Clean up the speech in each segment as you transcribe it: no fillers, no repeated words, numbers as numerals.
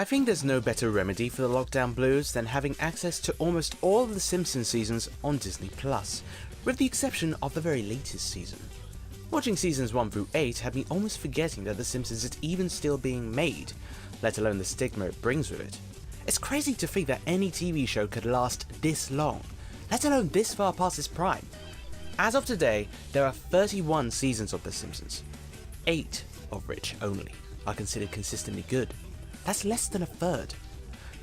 I think there's no better remedy for the lockdown blues than having access to almost all of the Simpsons seasons on Disney+, with the exception of the very latest season. Watching seasons 1 through 8 had me almost forgetting that The Simpsons is even still being made, let alone the stigma it brings with it. It's crazy to think that any TV show could last this long, let alone this far past its prime. As of today, there are 31 seasons of The Simpsons, 8 of which only are considered consistently good. That's less than a third.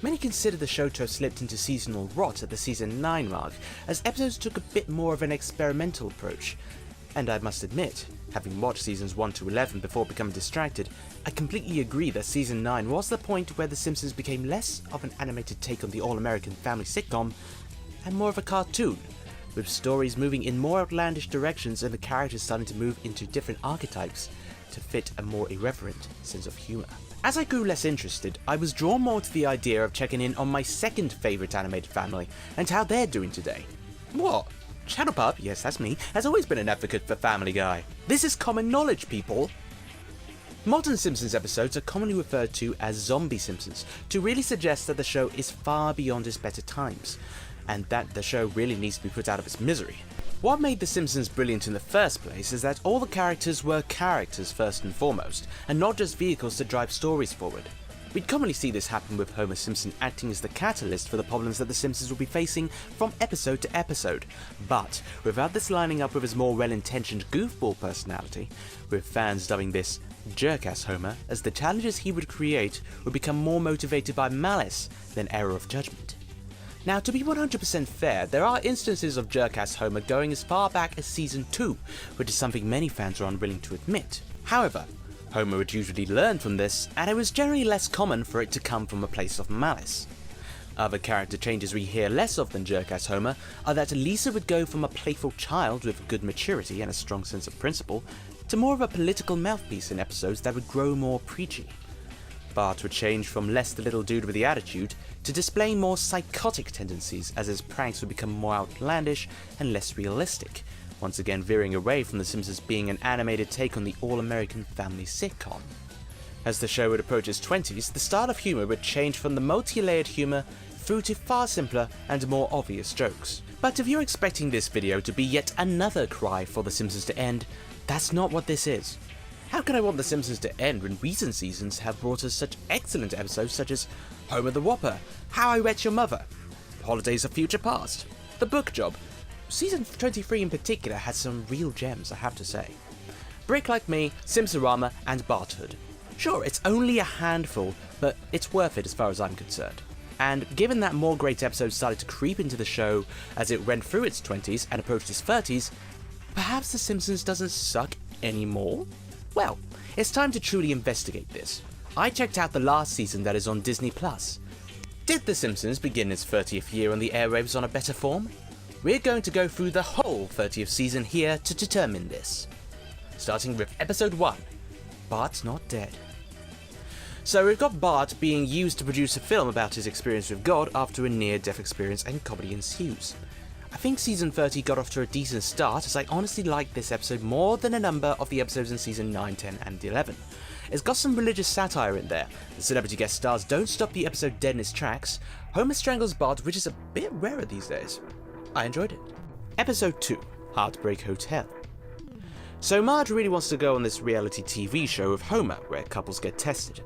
Many consider the show to have slipped into seasonal rot at the season 9 mark, as episodes took a bit more of an experimental approach. And I must admit, having watched seasons 1 to 11 before becoming distracted, I completely agree that season 9 was the point where The Simpsons became less of an animated take on the all-American family sitcom, and more of a cartoon, with stories moving in more outlandish directions and the characters starting to move into different archetypes to fit a more irreverent sense of humour. As I grew less interested, I was drawn more to the idea of checking in on my second favourite animated family and how they're doing today. What? Shadow Pup, yes that's me, has always been an advocate for Family Guy. This is common knowledge, people! Modern Simpsons episodes are commonly referred to as zombie Simpsons, to really suggest that the show is far beyond its better times, and that the show really needs to be put out of its misery. What made The Simpsons brilliant in the first place is that all the characters were characters first and foremost, and not just vehicles to drive stories forward. We'd commonly see this happen with Homer Simpson acting as the catalyst for the problems that The Simpsons would be facing from episode to episode, but without this lining up with his more well-intentioned goofball personality, with fans dubbing this jerk-ass Homer, as the challenges he would create would become more motivated by malice than error of judgment. Now, to be 100% fair, there are instances of jerk-ass Homer going as far back as season 2, which is something many fans are unwilling to admit. However, Homer would usually learn from this, and it was generally less common for it to come from a place of malice. Other character changes we hear less of than jerk-ass Homer are that Lisa would go from a playful child with good maturity and a strong sense of principle, to more of a political mouthpiece in episodes that would grow more preachy. Bart would change from less the little dude with the attitude to displaying more psychotic tendencies as his pranks would become more outlandish and less realistic, once again veering away from The Simpsons being an animated take on the all-American family sitcom. As the show would approach its 20s, the style of humour would change from the multi-layered humour through to far simpler and more obvious jokes. But if you're expecting this video to be yet another cry for The Simpsons to end, that's not what this is. How can I want The Simpsons to end when recent seasons have brought us such excellent episodes such as Homer the Whopper, How I Met Your Mother, Holidays of Future Past, The Book Job. Season 23 in particular has some real gems, I have to say. Brick Like Me, Simpsorama, and Barthood. Sure, it's only a handful, but it's worth it as far as I'm concerned. And given that more great episodes started to creep into the show as it went through its 20s and approached its 30s, perhaps The Simpsons doesn't suck anymore? Well, it's time to truly investigate this. I checked out the last season that is on Disney+. Did The Simpsons begin its 30th year on the airwaves on a better form? We're going to go through the whole 30th season here to determine this. Starting with episode 1, Bart's Not Dead. So we've got Bart being used to produce a film about his experience with God after a near-death experience, and comedy ensues. I think season 30 got off to a decent start, as I honestly liked this episode more than a number of the episodes in season 9, 10 and 11. It's got some religious satire in there, the celebrity guest stars don't stop the episode dead in its tracks, Homer strangles Bart, which is a bit rarer these days. I enjoyed it. Episode 2, Heartbreak Hotel. So Marge really wants to go on this reality TV show with Homer, where couples get tested.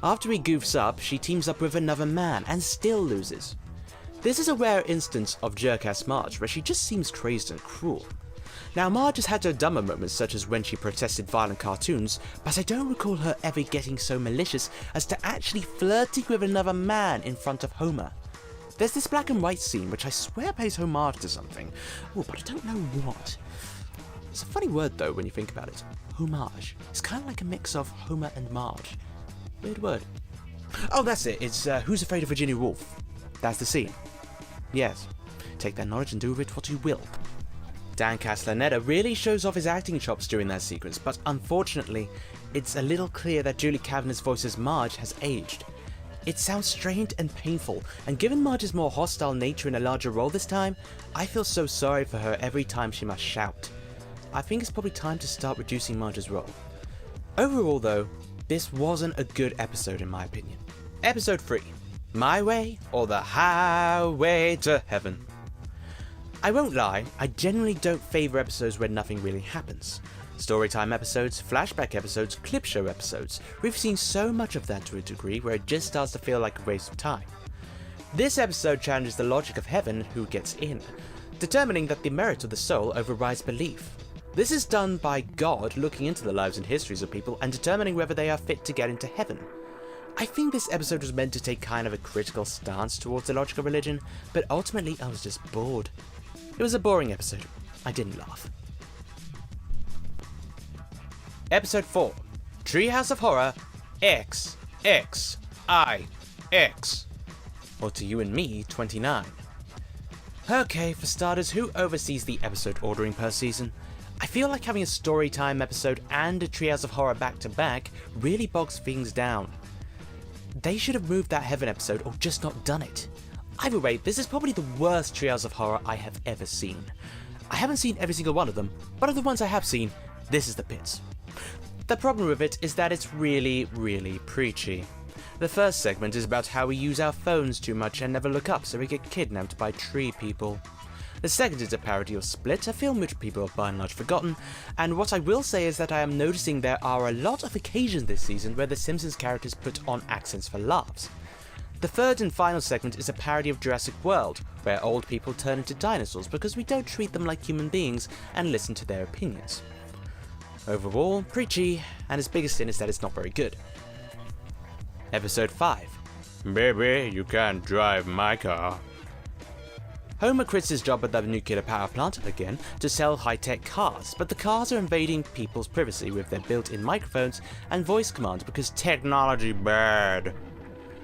After he goofs up, she teams up with another man and still loses. This is a rare instance of jerk-ass Marge, where she just seems crazed and cruel. Now Marge has had her dumber moments, such as when she protested violent cartoons, but I don't recall her ever getting so malicious as to actually flirting with another man in front of Homer. There's this black and white scene which I swear pays homage to something, but I don't know what. It's a funny word though when you think about it. Homage. It's kind of like a mix of Homer and Marge. Weird word. Oh, that's it. It's Who's Afraid of Virginia Woolf. That's the scene. Yes. Take that knowledge and do with it what you will. Dan Castellaneta really shows off his acting chops during that sequence, but unfortunately, it's a little clear that Julie Kavanagh's voice as Marge has aged. It sounds strained and painful, and given Marge's more hostile nature in a larger role this time, I feel so sorry for her every time she must shout. I think it's probably time to start reducing Marge's role. Overall though, this wasn't a good episode in my opinion. Episode 3, My Way or the Highway to Heaven. I won't lie, I generally don't favour episodes where nothing really happens. Storytime episodes, flashback episodes, clip show episodes, we've seen so much of that to a degree where it just starts to feel like a waste of time. This episode challenges the logic of heaven, who gets in, determining that the merit of the soul overrides belief. This is done by God looking into the lives and histories of people and determining whether they are fit to get into heaven. I think this episode was meant to take kind of a critical stance towards the logic of religion, but ultimately I was just bored. It was a boring episode. I didn't laugh. Episode 4, Treehouse of Horror, XXIX. Or to you and me, 29. Okay, for starters, who oversees the episode ordering per season? I feel like having a storytime episode and a Treehouse of Horror back to back really bogs things down. They should have moved that Heaven episode or just not done it. Either way, this is probably the worst Treehouse of Horror I have ever seen. I haven't seen every single one of them, but of the ones I have seen, this is the pits. The problem with it is that it's really preachy. The first segment is about how we use our phones too much and never look up so we get kidnapped by tree people. The second is a parody of Split, a film which people have by and large forgotten, and what I will say is that I am noticing there are a lot of occasions this season where the Simpsons characters put on accents for laughs. The third and final segment is a parody of Jurassic World, where old people turn into dinosaurs because we don't treat them like human beings and listen to their opinions. Overall, preachy, and its biggest sin is that it's not very good. Episode 5, Baby, you can't drive my car. Homer quits his job at the nuclear power plant, again, to sell high-tech cars, but the cars are invading people's privacy with their built-in microphones and voice commands because technology bad.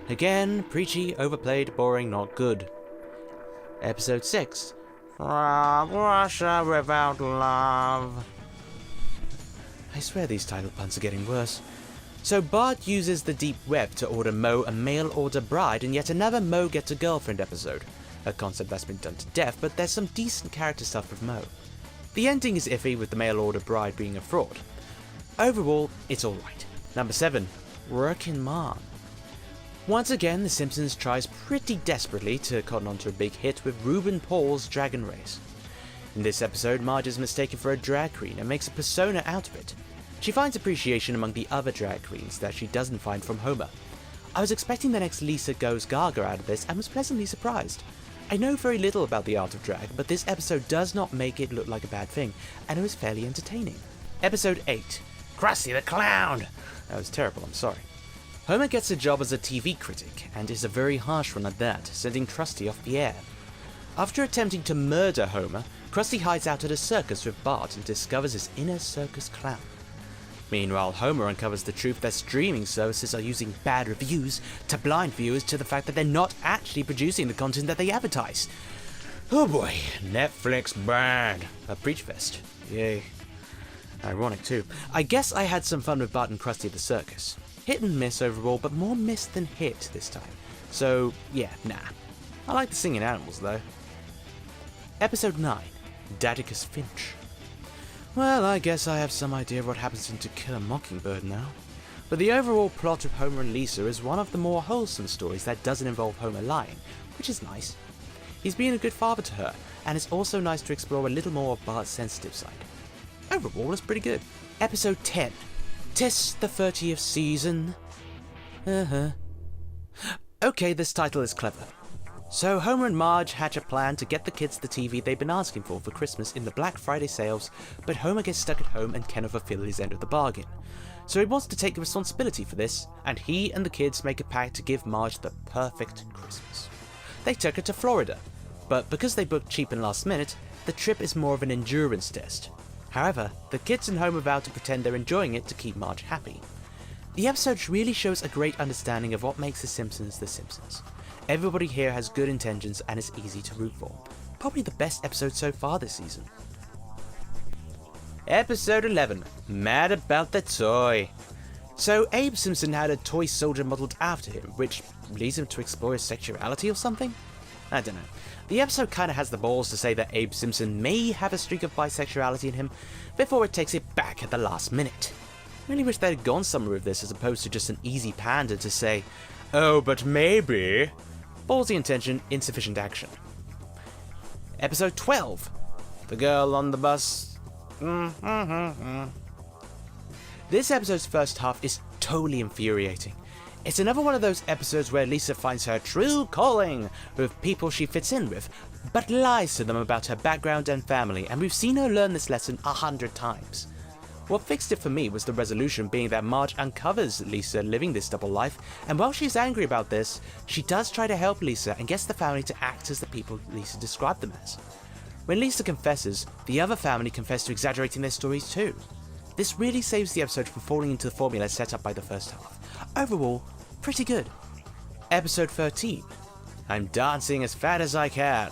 Again, preachy, overplayed, boring, not good. Episode 6, From Russia Without Love. I swear these title puns are getting worse. So Bart uses the deep web to order Moe a mail-order bride in yet another Moe Gets a Girlfriend episode. A concept that's been done to death, but there's some decent character stuff with Moe. The ending is iffy with the mail-order bride being a fraud. Overall, it's alright. Number 7, Workin' Mom. Once again, The Simpsons tries pretty desperately to cotton onto a big hit with Reuben Paul's Dragon Race. In this episode, Marge is mistaken for a drag queen and makes a persona out of it. She finds appreciation among the other drag queens that she doesn't find from Homer. I was expecting the next Lisa Goes Gaga out of this and was pleasantly surprised. I know very little about the art of drag, but this episode does not make it look like a bad thing, and it was fairly entertaining. Episode 8, Krusty the Clown! That was terrible, I'm sorry. Homer gets a job as a TV critic, and is a very harsh one at that, sending Krusty off the air. After attempting to murder Homer, Krusty hides out at a circus with Bart and discovers his inner circus clown. Meanwhile, Homer uncovers the truth that streaming services are using bad reviews to blind viewers to the fact that they're not actually producing the content that they advertise. Oh boy, Netflix bad. A preach fest. Yay. Ironic too. I guess I had some fun with Bart and Krusty at the circus. Hit and miss overall, but more miss than hit this time. So, yeah, nah. I like the singing animals though. Episode 9, Dadicus Finch. Well, I guess I have some idea of what happens in To Kill a Mockingbird now. But the overall plot of Homer and Lisa is one of the more wholesome stories that doesn't involve Homer lying, which is nice. He's being a good father to her, and it's also nice to explore a little more of Bart's sensitive side. Overall, it's pretty good. Episode 10, 'Tis the 30th season. Okay, this title is clever. So Homer and Marge hatch a plan to get the kids the TV they've been asking for Christmas in the Black Friday sales, but Homer gets stuck at home and cannot fulfill his end of the bargain. So he wants to take responsibility for this, and he and the kids make a pact to give Marge the perfect Christmas. They took her to Florida, but because they booked cheap and last minute, the trip is more of an endurance test. However, the kids and Homer vow to pretend they're enjoying it to keep Marge happy. The episode really shows a great understanding of what makes The Simpsons The Simpsons. Everybody here has good intentions and is easy to root for. Probably the best episode so far this season. Episode 11, Mad About the Toy. So Abe Simpson had a toy soldier modelled after him, which leads him to explore his sexuality or something? I don't know. The episode kinda has the balls to say that Abe Simpson may have a streak of bisexuality in him, before it takes it back at the last minute. I really wish they had gone somewhere with this as opposed to just an easy pander to say, "Oh, but maybe." Ballsy intention, insufficient action. Episode 12. The girl on the bus. This episode's first half is totally infuriating. It's another one of those episodes where Lisa finds her true calling with people she fits in with, but lies to them about her background and family, and we've seen her learn this lesson 100 times. What fixed it for me was the resolution being that Marge uncovers Lisa living this double life, and while she's angry about this, she does try to help Lisa and gets the family to act as the people Lisa described them as. When Lisa confesses, the other family confess to exaggerating their stories too. This really saves the episode from falling into the formula set up by the first half. Overall, pretty good. Episode 13. I'm dancing as fat as I can.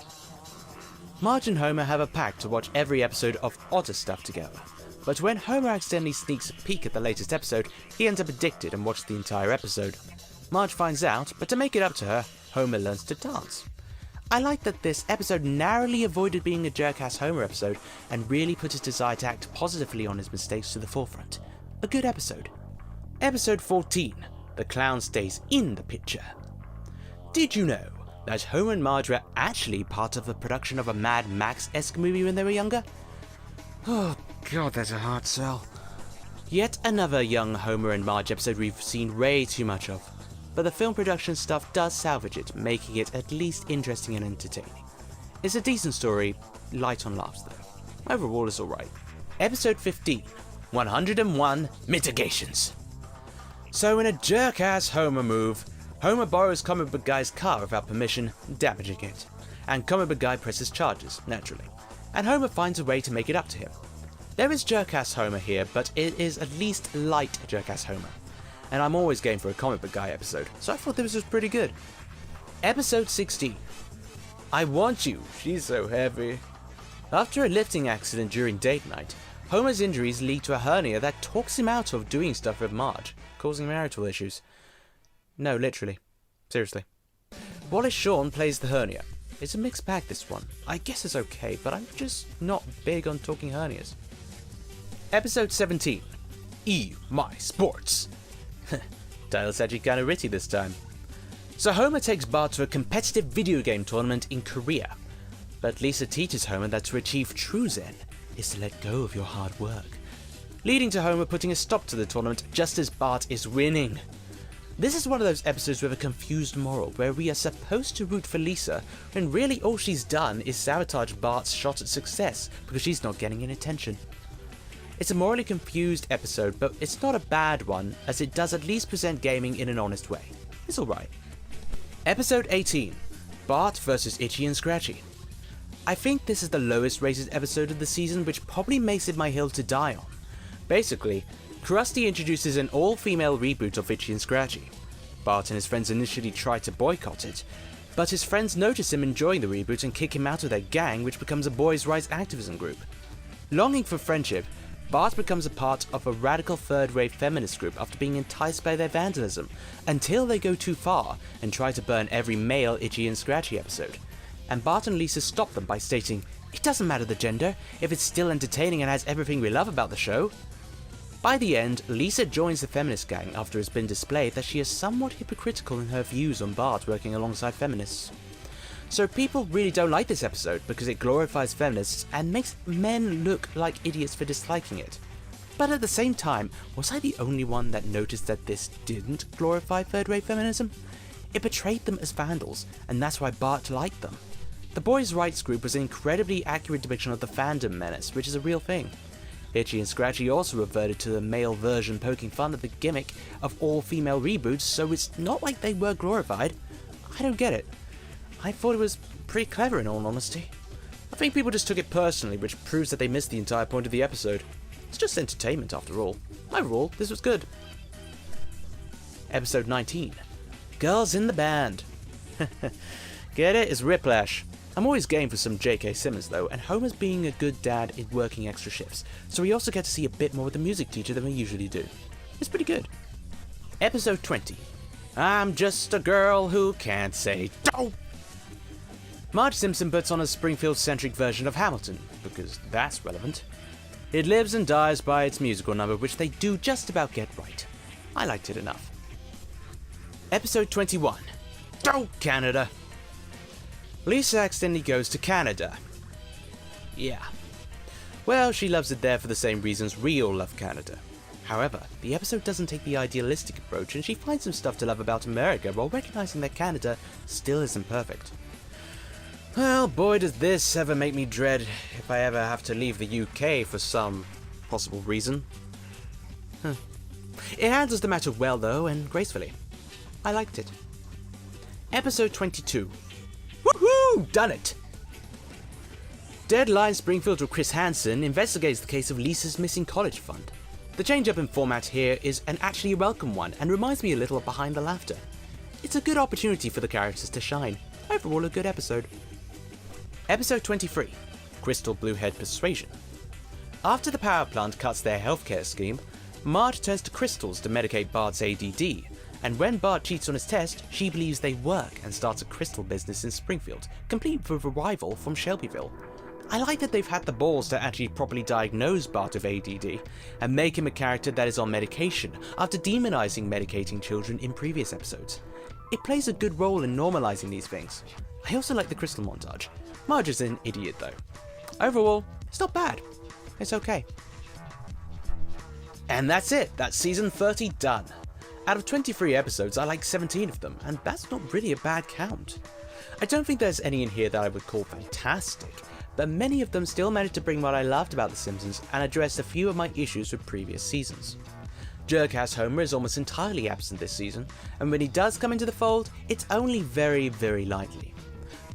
Marge and Homer have a pact to watch every episode of Otter Stuff together, but when Homer accidentally sneaks a peek at the latest episode, he ends up addicted and watches the entire episode. Marge finds out, but to make it up to her, Homer learns to dance. I like that this episode narrowly avoided being a jerk-ass Homer episode and really put his desire to act positively on his mistakes to the forefront. A good episode. Episode 14. The clown stays in the picture. Did you know that Homer and Marge were actually part of the production of a Mad Max-esque movie when they were younger? Oh god, that's a hard sell. Yet another young Homer and Marge episode we've seen way too much of. But the film production stuff does salvage it, making it at least interesting and entertaining. It's a decent story, light on laughs though. Overall it's alright. Episode 15. 101 Mitigations. So in a jerk-ass Homer move, Homer borrows Comic Book Guy's car without permission, damaging it. And Comic Book Guy presses charges, naturally. And Homer finds a way to make it up to him. There is jerk-ass Homer here, but it is at least light jerk-ass Homer. And I'm always game for a Comic Book Guy episode, so I thought this was pretty good. Episode 16. I Want You, She's So Heavy. After a lifting accident during date night, Homer's injuries lead to a hernia that talks him out of doing stuff with Marge, causing marital issues. No, literally. Seriously. Wallace Shawn plays the hernia. It's a mixed bag, this one. I guess it's okay, but I'm just not big on talking hernias. Episode 17. My Sports. Title's actually kinda witty this time. So Homer takes Bart to a competitive video game tournament in Korea. But Lisa teaches Homer that to achieve true Zen is to let go of your hard work, leading to Homer putting a stop to the tournament just as Bart is winning. This is one of those episodes with a confused moral, where we are supposed to root for Lisa, when really all she's done is sabotage Bart's shot at success because she's not getting any attention. It's a morally confused episode, but it's not a bad one, as it does at least present gaming in an honest way. It's alright. Episode 18. Bart vs. Itchy and Scratchy. I think this is the lowest rated episode of the season, which probably makes it my hill to die on. Basically, Krusty introduces an all-female reboot of Itchy and Scratchy. Bart and his friends initially try to boycott it, but his friends notice him enjoying the reboot and kick him out of their gang, which becomes a boys' rights activism group. Longing for friendship, Bart becomes a part of a radical third-wave feminist group after being enticed by their vandalism, until they go too far and try to burn every male Itchy and Scratchy episode. And Bart and Lisa stop them by stating, "It doesn't matter the gender, if it's still entertaining and has everything we love about the show." By the end, Lisa joins the feminist gang after it's been displayed that she is somewhat hypocritical in her views on Bart working alongside feminists. So people really don't like this episode because it glorifies feminists and makes men look like idiots for disliking it. But at the same time, was I the only one that noticed that this didn't glorify third-wave feminism? It portrayed them as vandals, and that's why Bart liked them. The boys' rights group was an incredibly accurate depiction of the fandom menace, which is a real thing. Itchy and Scratchy also reverted to the male version, poking fun at the gimmick of all-female reboots, so it's not like they were glorified. I don't get it. I thought it was pretty clever in all honesty. I think people just took it personally, which proves that they missed the entire point of the episode. It's just entertainment after all. Overall, this was good. Episode 19. Girls in the Band. Get it? It's Whiplash. I'm always game for some J.K. Simmons though, and Homer's being a good dad in working extra shifts, so we also get to see a bit more of the music teacher than we usually do. It's pretty good. Episode 20. I'm just a girl who can't say dope. Marge Simpson puts on a Springfield-centric version of Hamilton, because that's relevant. It lives and dies by its musical number, which they do just about get right. I liked it enough. Episode 21. Oh, Canada. Lisa accidentally goes to Canada. Yeah. Well, she loves it there for the same reasons we all love Canada. However, the episode doesn't take the idealistic approach, and she finds some stuff to love about America while recognizing that Canada still isn't perfect. Well, boy does this ever make me dread if I ever have to leave the UK for some possible reason. It handles the matter well though, and gracefully. I liked it. Episode 22. Woohoo! Done it! Deadline Springfield with Chris Hansen investigates the case of Lisa's missing college fund. The change up in format here is an actually welcome one and reminds me a little of Behind the Laughter. It's a good opportunity for the characters to shine. Overall, a good episode. Episode 23. Crystal Bluehead Persuasion. After the power plant cuts their healthcare scheme, Marge turns to crystals to medicate Bart's ADD, and when Bart cheats on his test, she believes they work and starts a crystal business in Springfield, complete with a rival from Shelbyville. I like that they've had the balls to actually properly diagnose Bart with ADD and make him a character that is on medication after demonizing medicating children in previous episodes. It plays a good role in normalizing these things. I also like the crystal montage. Marge is an idiot though. Overall, it's not bad. It's okay. And that's it. That's season 30 done. Out of 23 episodes, I like 17 of them, and that's not really a bad count. I don't think there's any in here that I would call fantastic, but many of them still managed to bring what I loved about The Simpsons and address a few of my issues with previous seasons. Jerkass Homer is almost entirely absent this season, and when he does come into the fold, it's only very, very lightly.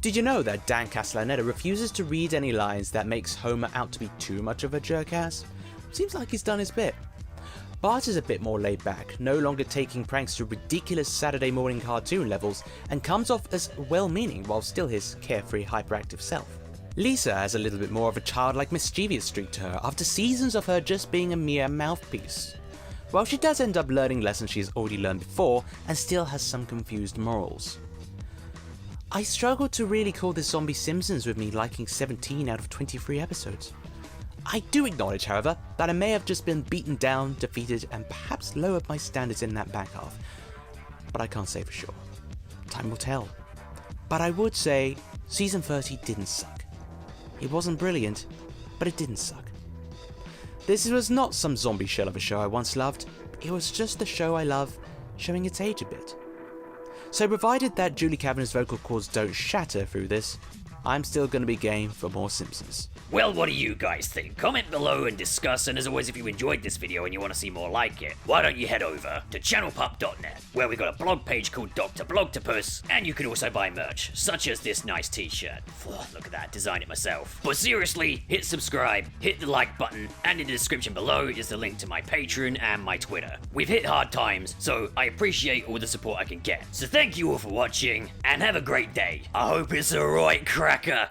Did you know that Dan Castellaneta refuses to read any lines that makes Homer out to be too much of a jerkass? Seems like he's done his bit. Bart is a bit more laid back, no longer taking pranks to ridiculous Saturday morning cartoon levels, and comes off as well-meaning while still his carefree, hyperactive self. Lisa has a little bit more of a childlike, mischievous streak to her after seasons of her just being a mere mouthpiece. While she does end up learning lessons she has already learned before, and still has some confused morals. I struggled to really call this zombie Simpsons with me liking 17 out of 23 episodes. I do acknowledge, however, that I may have just been beaten down, defeated, and perhaps lowered my standards in that back half. But I can't say for sure. Time will tell. But I would say season 30 didn't suck. It wasn't brilliant, but it didn't suck. This was not some zombie shell of a show I once loved. It was just the show I love, showing its age a bit. So provided that Julie Kavanagh's vocal cords don't shatter through this, I'm still going to be game for more Simpsons. Well, what do you guys think? Comment below and discuss, and as always, if you enjoyed this video and you want to see more like it, why don't you head over to channelpup.net, where we got a blog page called Dr. Blogtopus, and you can also buy merch, such as this nice t-shirt. Oh, look at that, designed it myself. But seriously, hit subscribe, hit the like button, and in the description below is the link to my Patreon and my Twitter. We've hit hard times, so I appreciate all the support I can get. So thank you all for watching, and have a great day. I hope it's a right cracker.